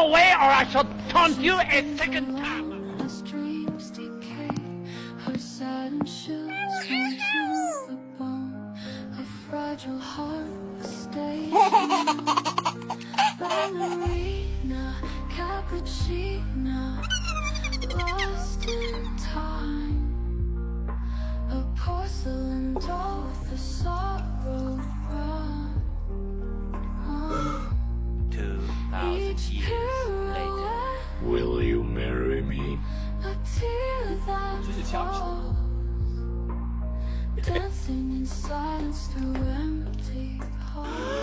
away or I shall taunt you a second time. As dreams decay, her saddened shoes into the bone. A fragile heart stays. Balerina Caphuchina, lost in time. A porcelain doll with a sorrow run. 2,000 years later. Will you marry me? A tear that 这是枪手。 falls, dancing in silence through empty halls.